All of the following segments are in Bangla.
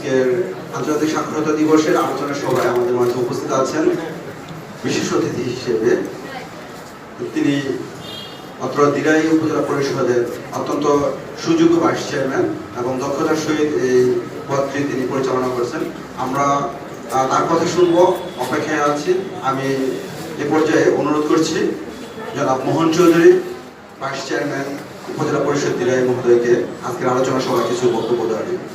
আজকের আন্তর্জাতিক সাক্ষরতা দিবসের আলোচনা সভায় আমাদের মাঝে উপস্থিত আছেন বিশেষ অতিথি হিসেবে। তিনি অত্র দিরাই উপজেলা পরিষদের অত্যন্ত সুযোগ্য ভাইস চেয়ারম্যান এবং দক্ষতার সহিত এই পদটি তিনি পরিচালনা করছেন। আমরা তার কথা শুনবো, অপেক্ষায় আছি। আমি এ পর্যায়ে অনুরোধ করছি জনাব মোহন চৌধুরী, ভাইস চেয়ারম্যান উপজেলা পরিষদ দিরাই মহোদয়কে আজকের আলোচনা সভায় কিছু বক্তব্য দেওয়ার জন্য।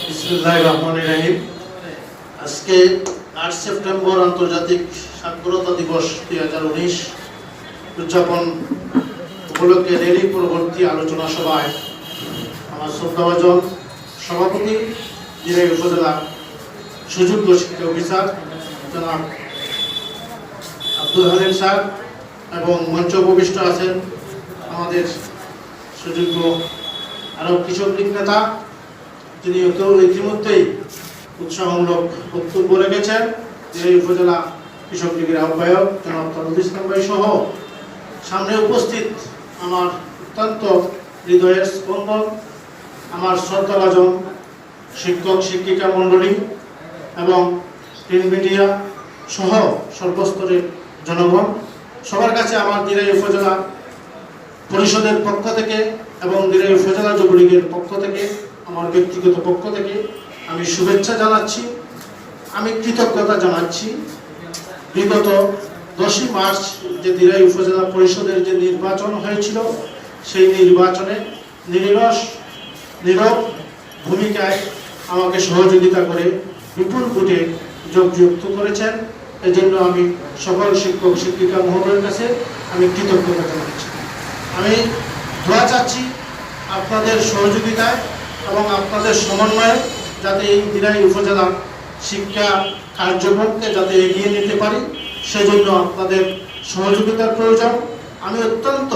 বিসমিল্লাহির রহমানির রহিম। আজকে 8 সেপ্টেম্বর আন্তর্জাতিক সাক্ষরতা দিবস 2019 উদযাপন উপলক্ষে রেলি পরবর্তী আলোচনা সভায় আমার শ্রদ্ধাভাজন সভাপতি দিরাই উপজেলা সুযোগ্য শিক্ষা অফিসার জনাব আব্দুল হালিম স্যার এবং মঞ্চ উপবিষ্ট আছেন আমাদের সুযোগ্য আরো কৃষক লীগ নেতা, তিনি ইতিমধ্যেই উৎসাহমূলক বক্তব্য রেখেছেন। দিরাই উপজেলা কৃষক লীগের আহ্বায়ক জনাব তারুল ইসলাম ভাই সহ সামনে উপস্থিত আমার অত্যন্ত হৃদয়ের স্পন্দন আমার শ্রদ্ধাভাজন শিক্ষক শিক্ষিকা মণ্ডলী এবং প্রিন্ট মিডিয়া সহ সর্বস্তরের জনগণ, সবার কাছে আমার দিরাই উপজেলা পরিষদের পক্ষ থেকে এবং দিরাই উপজেলা যুবলীগের পক্ষ থেকে, আমার ব্যক্তিগত পক্ষ থেকে আমি শুভেচ্ছা জানাচ্ছি, আমি কৃতজ্ঞতা জানাচ্ছি। বিগত 10ই মার্চ যে দিরাই উপজেলা পরিষদের যে নির্বাচন হয়েছিল, সেই নির্বাচনে নীরব ভূমিকায় আমাকে সহযোগিতা করে বিপুল ভোটে যোগযুক্ত করেছেন। এজন্য আমি সকল শিক্ষক শিক্ষিকা মহোদয়ের কাছে আমি কৃতজ্ঞতা জানাচ্ছি। আমি দোয়া চাচ্ছি আপনাদের সহযোগিতায় এবং আপনাদের সমন্বয়ে যাতে এই দিরাই উপজেলা শিক্ষা কার্যক্রমকে যাতে এগিয়ে নিতে পারি, সেজন্য আপনাদের সহযোগিতার প্রয়োজন। আমি অত্যন্ত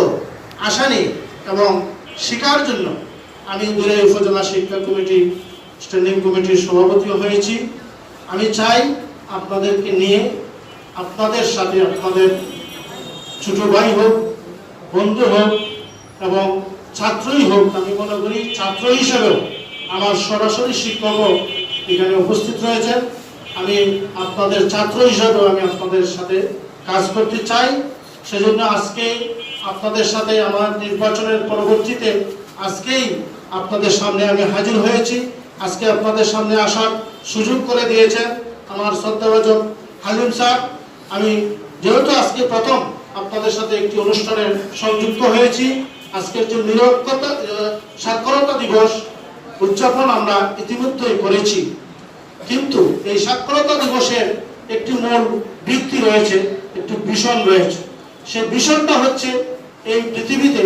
আশা নিই এবং শিক্ষার জন্য আমি দিরাই উপজেলা শিক্ষা কমিটি স্ট্যান্ডিং কমিটির সভাপতিও হয়েছি। আমি চাই আপনাদেরকে নিয়ে, আপনাদের সাথে, আপনাদের ছোট ভাই হোক, বন্ধু হোক এবং ছাত্রই হোক, আমি মনে করি ছাত্র হিসেবেও আমার সরাসরি শিক্ষকও এখানে উপস্থিত রয়েছেন। আমি আপনাদের ছাত্র হিসেবেও আমি আপনাদের সাথে কাজ করতে চাই। সেজন্য আজকে আপনাদের সাথে আমার নির্বাচনের পরবর্তীতে আজকেই আপনাদের সামনে আমি হাজির হয়েছি। আজকে আপনাদের সামনে আসার সুযোগ করে দিয়েছেন আমার শ্রদ্ধাভাজন হালিম স্যার। আমি যেহেতু আজকে প্রথম আপনাদের সাথে একটি অনুষ্ঠানে সংযুক্ত হয়েছি, আজকের যে সাক্ষরতা দিবস উদযাপন আমরা ইতিমধ্যেই করেছি, কিন্তু এই সাক্ষরতা দিবসের একটি মূল ভিত্তি রয়েছে, একটি ভিশন রয়েছে। সেই ভিশনটা হচ্ছে এই পৃথিবীতে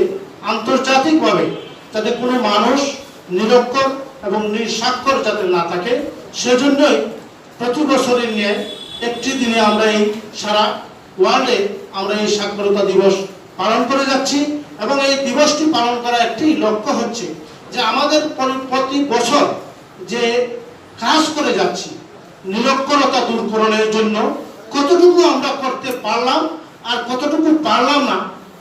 আন্তর্জাতিকভাবে যাতে কোনো মানুষ নিরক্ষর এবং নিঃস্বাক্ষর যাতে না থাকে, সেজন্যই প্রতি বছরের নিয়ে একটি দিনে আমরা এই সারা ওয়ার্ল্ডে আমরা এই সাক্ষরতা দিবস পালন করে যাচ্ছি। এবং এই দিবসটি পালন করার একটি লক্ষ্য হচ্ছে যে আমাদের প্রতি বছর যে কাজ করে যাচ্ছি নিরক্ষরতা দূরকরণের জন্য, কতটুকু আমরা করতে পারলাম আর কতটুকু পারলাম না,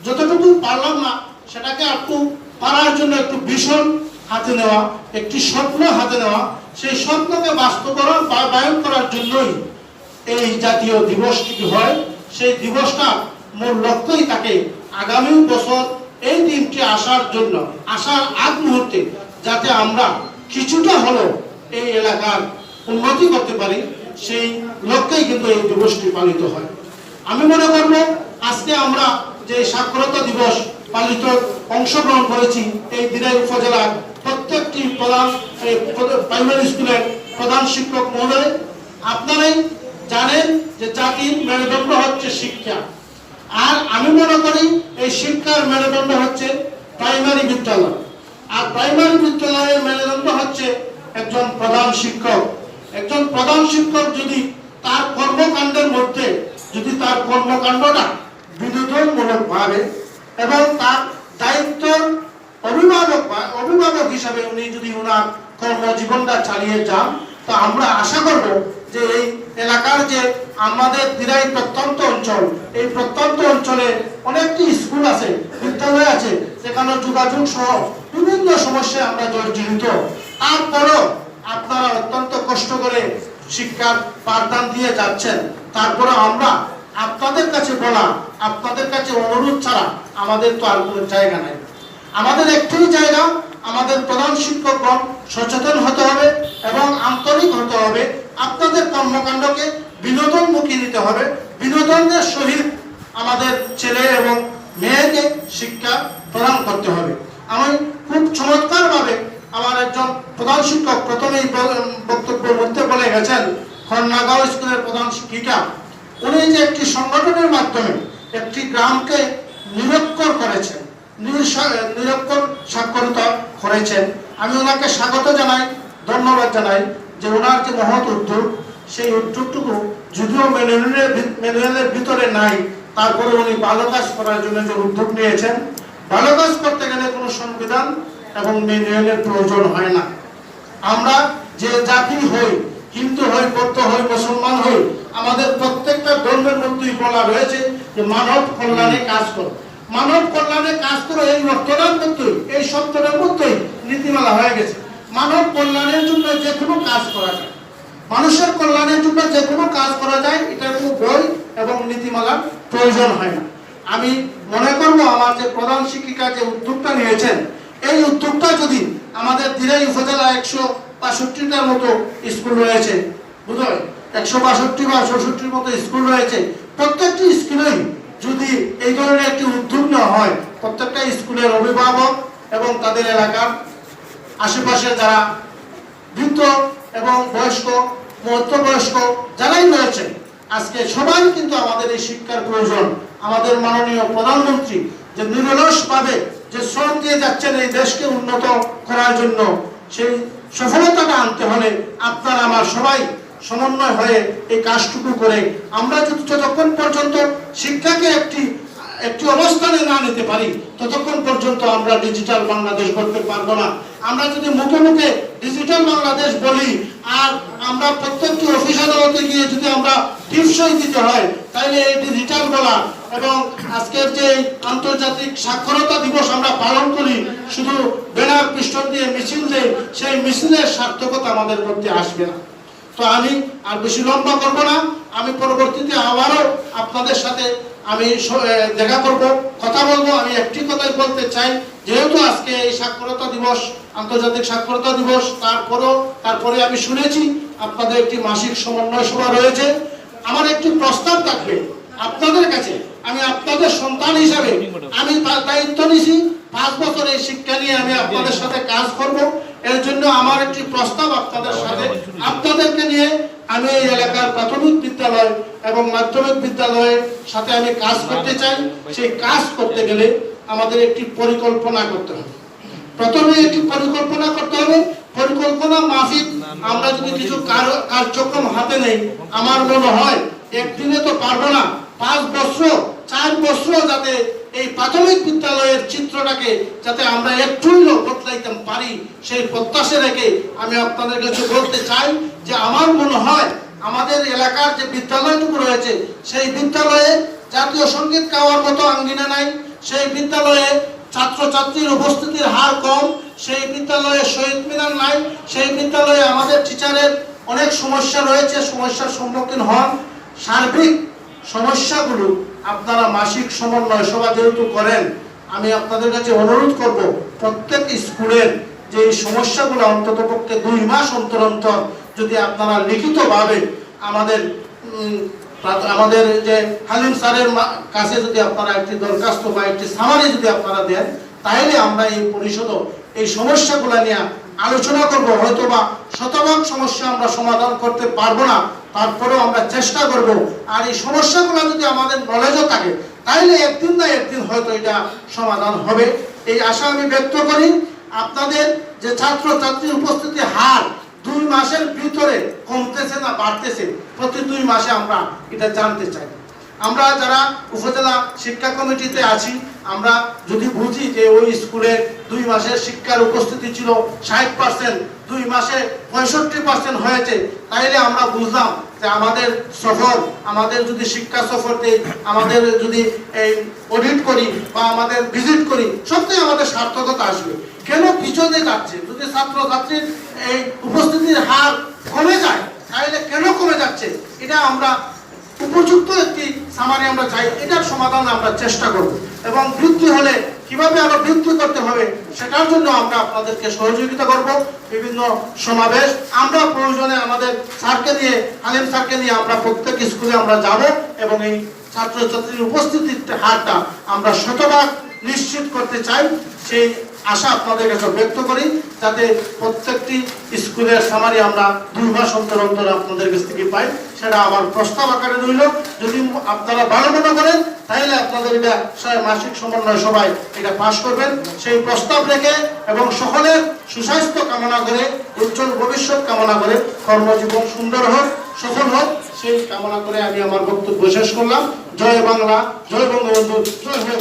যতটুকু পারলাম না সেটাকে একটু পারার জন্য একটু ভিশন হাতে নেওয়া, একটি স্বপ্ন হাতে নেওয়া, সেই স্বপ্নকে বাস্তবায়ন করার জন্যই এই জাতীয় দিবসটি হয়। সেই দিবসটা মূল লক্ষ্যই থাকে আগামী বছর এই দিনটি আসার জন্য, আসার আগ মুহূর্তে যাতে আমরা কিছুটা হলেও এই এলাকার উন্নতি করতে পারি, সেই লক্ষ্যেই কিন্তু এই দিবসটি পালিত হয়। আমি মনে করব আজকে আমরা যে সাক্ষরতা দিবস পালিত অংশগ্রহণ করেছি, এই দিরাই উপজেলার প্রত্যেকটি প্রধান প্রাইমারি স্কুলের প্রধান শিক্ষক মহোদয়, আপনারাই জানেন যে জাতির মেরুদণ্ড হচ্ছে শিক্ষা। আর আমি মনে করি এই শিক্ষার মেরুদণ্ড হচ্ছে প্রাইমারি বিদ্যালয়, আর প্রাইমারি বিদ্যালয়ের মেরুদণ্ড হচ্ছে একজন প্রধান শিক্ষক। একজন প্রধান শিক্ষক যদি তার কর্মকাণ্ডের মধ্যে যদি তার কর্মকাণ্ডটা বিনোদনমূলক ভাবে এবং তার দায়িত্ব অভিভাবক হিসাবে উনি যদি ওনার কর্মজীবনটা চালিয়ে যান, তো আমরা আশা করব যে এই এলাকার যে আমাদের দিরাই প্রত্যন্ত অঞ্চল, এই প্রত্যন্ত অঞ্চলে অনেকটি স্কুল আছে, বিদ্যা পড়ে আছে, সেখানে যোগাযোগ সহ বিভিন্ন সমস্যায় আমরা জর্জরিত। তারপরও আপনারা অত্যন্ত কষ্ট করে শিক্ষার পাঠদান দিয়ে যাচ্ছেন। তারপরে আমরা আপনাদের কাছে বলা, আপনাদের কাছে অনুরোধ ছাড়া আমাদের তো আর কোনো জায়গা নাই। আমাদের একটাই জায়গা, আমাদের প্রধান শিক্ষকগণ সচেতন হতে হবে এবং আন্তরিক হতে হবে। আপনাদের কর্মকাণ্ডকে বিনোদনমুখী নিতে হবে। বিনোদনের সহিত আমাদের ছেলে এবং মেয়েকে শিক্ষা প্রদান করতে হবে। আমি খুব চমৎকারভাবে আমার একজন প্রধান শিক্ষক প্রথমেই বক্তব্যের মধ্যে বলে গেছেন, খন্নাগাঁও স্কুলের প্রধান শিক্ষিকা, উনি যে একটি সংগঠনের মাধ্যমে একটি গ্রামকে নিরক্ষর করেছেন, নিরক্ষর সাক্ষরতা করেছেন। আমি ওনাকে স্বাগত জানাই, ধন্যবাদ জানাই যে ওনার যে মহৎ উদ্যোগ, সেই উদ্যোগটুকু যদিও ম্যানুয়ালের ভিতরে নাই, তারপরে উনি ভালো কাজ করার জন্য যে উদ্যোগ নিয়েছেন। ভালো কাজ করতে গেলে কোনো সংবিধান এবং ম্যানুয়ালের প্রয়োজন হয় না। আমরা যে জাতি হই, হিন্দু হই, বৌদ্ধ হই, মুসলমান হই, আমাদের প্রত্যেকটা ধর্মের মধ্যেই বলা রয়েছে যে মানব কল্যাণে কাজ করো। মানব কল্যাণে কাজ করো, এই অর্থনার মধ্যেই, এই শব্দটার মধ্যেই নীতিমালা হয়ে গেছে। মানব কল্যাণের জন্য যে কোনো কাজ করা যায়, মানুষের কল্যাণের জন্য যে কোনো কাজ করা যায়, এটা কোনো বই এবং নীতিমালার প্রয়োজন হয় না। আমি মনে করবো আমার যে প্রধান শিক্ষিকা যে উদ্যোগটা নিয়েছেন, এই উদ্যোগটা যদি আমাদের দিরাই উপজেলা 162টার মতো স্কুল রয়েছে, বুঝলেন, 162 বা 64 মতো স্কুল রয়েছে, প্রত্যেকটি স্কুলেই যদি এই ধরনের একটি উদ্যোগ নেওয়া হয়, প্রত্যেকটা স্কুলের অভিভাবক এবং তাদের এলাকার আশেপাশে যারা বৃদ্ধ এবং বয়স্ক, মধ্যবয়স্ক যারাই রয়েছে, আজকে সবাই কিন্তু আমাদের এই শিক্ষার প্রয়োজন। আমাদের মাননীয় প্রধানমন্ত্রী যে নিরলসভাবে যে শ্রম দিয়ে যাচ্ছেন এই দেশকে উন্নত করার জন্য, সেই সফলতাটা আনতে হলে আপনার আমার সবাই সমন্বয় হয়ে এই কাজটুকু করে আমরা যতক্ষণ পর্যন্ত শিক্ষাকে একটি অবস্থানে না নিতে পারি, ততক্ষণ পর্যন্ত আমরা ডিজিটাল বাংলাদেশ করতে পারবো না। আমরা যদি মুখে মুখে ডিজিটাল বাংলাদেশ বলি আর আমরা প্রত্যেকটি অফিস আদালতে গিয়ে যদি আমরা টিপসই দিতে হয়, তাহলে এই ডিজিটাল বলা এবং আজকের যে আন্তর্জাতিক সাক্ষরতা দিবস আমরা পালন করি, শুধু ব্যানার পিস্টন দিয়ে মিছিল দেই, সেই মিছিলের সার্থকতা আমাদের মধ্যে আসবে না। তো আমি আর বেশি লম্বা করব না। আমি পরবর্তীতে আবারও আপনাদের সাথে আমি দেখা করব, কথা বলবো। আমি একটি কথাই বলতে চাই, যেহেতু আজকে এই সাক্ষরতা দিবস, আন্তর্জাতিক সাক্ষরতা দিবস, তারপরে আমি শুনেছি আপনাদের একটি মাসিক সমন্বয় সভা রয়েছে। আমার একটি প্রস্তাব থাকবে আপনাদের কাছে। আমি আপনাদের সন্তান হিসাবে আমি দায়িত্ব নিছি 5 বছর এই শিক্ষা নিয়ে আমি আপনাদের সাথে কাজ করব। এর জন্য আমার একটি প্রস্তাব আপনাদের সাথে, আপনাদেরকে নিয়ে আমি এই এলাকার প্রাথমিক বিদ্যালয় এবং মাধ্যমিক বিদ্যালয়ের সাথে আমি কাজ করতে চাই। সেই কাজ করতে গেলে আমাদের একটি পরিকল্পনা করতে হবে। প্রথমে একটি পরিকল্পনা করতে হবে। পরিকল্পনা মাফিক আমরা যদি কিছু কার্যক্রম হাতে নেই, আমার মনে হয় একদিনে তো পারবো না। 5 বছর 4 বছর যাতে এই প্রাথমিক বিদ্যালয়ের চিত্রটাকে যাতে আমরা একটু বদলাইতে পারি, সেই প্রত্যাশা রেখে আমি আপনাদের কাছে বলতে চাই যে আমার মনে হয় আমাদের এলাকার যে বিদ্যালয়টুকু রয়েছে, সেই বিদ্যালয়ে জাতীয় সঙ্গীত গাওয়ার মতো আঙ্গিনা নাই, সেই বিদ্যালয়ে ছাত্রছাত্রীর উপস্থিতির হার কম, সেই বিদ্যালয়ে শহীদ মিনার নাই, সেই বিদ্যালয়ে আমাদের টিচারের অনেক সমস্যা রয়েছে, সমস্যার সম্মুখীন হন। সার্বিক সমস্যাগুলো আপনারা মাসিক সমন্বয় সভা যেহেতু করেন, আমি আপনাদের কাছে অনুরোধ করব প্রত্যেক স্কুলের যে এই সমস্যাগুলো অন্ততপক্ষে 2 মাস অন্তর অন্তর যদি আপনারা লিখিতভাবে আমাদের যে হালিম স্যারের কাছে যদি আপনারা একটি দরখাস্ত বা একটি সামারি যদি আপনারা দেন, তাহলে আমরা এই পরিষদও এই সমস্যাগুলো নিয়ে আলোচনা করব। হয়তো বা শতভাগ সমস্যা আমরা সমাধান করতে পারবো না, তারপরেও আমরা চেষ্টা করব। আর এই সমস্যাগুলো যদি আমাদের নলেজও থাকে, তাহলে একদিন না একদিন হয়তো এটা সমাধান হবে, এই আশা আমি ব্যক্ত করি। আপনাদের যে ছাত্রছাত্রীর উপস্থিতি হার 2 মাসের ভিতরে কমতেছে না বাড়তেছে, প্রতি 2 মাসে আমরা এটা জানতে চাই। আমরা যারা উপজেলা শিক্ষা কমিটিতে আছি, আমরা যদি বুঝি যে ওই স্কুলে 2 মাসের শিক্ষার উপস্থিতি ছিল 60%, 2 মাসে 65% হয়েছে, তাইলে আমরা বুঝলাম যে আমাদের সফর, আমাদের যদি শিক্ষা সফর দেই, আমাদের যদি এই অডিট করি বা আমাদের ভিজিট করি, সত্যিই আমাদের সার্থকতা আসবে। কেন পিছনে যাচ্ছে? যদি ছাত্রছাত্রীর এই উপস্থিতির হার কমে যায়, তাহলে কেন কমে যাচ্ছে এটা আমরা উপযুক্ত একটি সামারি আমরা চাই, এটার সমাধান আমরা চেষ্টা করব। এবং বৃদ্ধি হলে কিভাবে আরো বৃদ্ধি করতে হবে সেটার জন্য আমরা আপনাদেরকে সহযোগিতা করব। বিভিন্ন সমাবেশ আমরা প্রয়োজনে আমাদের স্যারকে নিয়ে, আলিম স্যারকে নিয়ে আমরা প্রত্যেক স্কুলে আমরা যাব এবং এই ছাত্রছাত্রীর উপস্থিতির হারটা আমরা শতভাগ নিশ্চিত করতে চাই। সেই আশা আপনাদের কাছে ব্যক্ত করি, যাতে প্রত্যেকটি স্কুলের সামারি আমরা 2 মাস অন্তর অন্তর আপনাদের কাছ থেকে পাই। সেটা আমার প্রস্তাব আকারে রইল। যদি আপনারা ভালো মনে করেন তাহলে আপনাদের এটা মাসিক সমন্বয় সভায় এটা পাশ করবেন, সেই প্রস্তাব রেখে এবং সকলের সুস্বাস্থ্য কামনা করে, উজ্জ্বল ভবিষ্যৎ কামনা করে, কর্মজীবন সুন্দর হোক, সফল হোক, সেই কামনা করে আমি আমার বক্তব্য শেষ করলাম। জয় বাংলা, জয় বঙ্গবন্ধু, জয় হোক।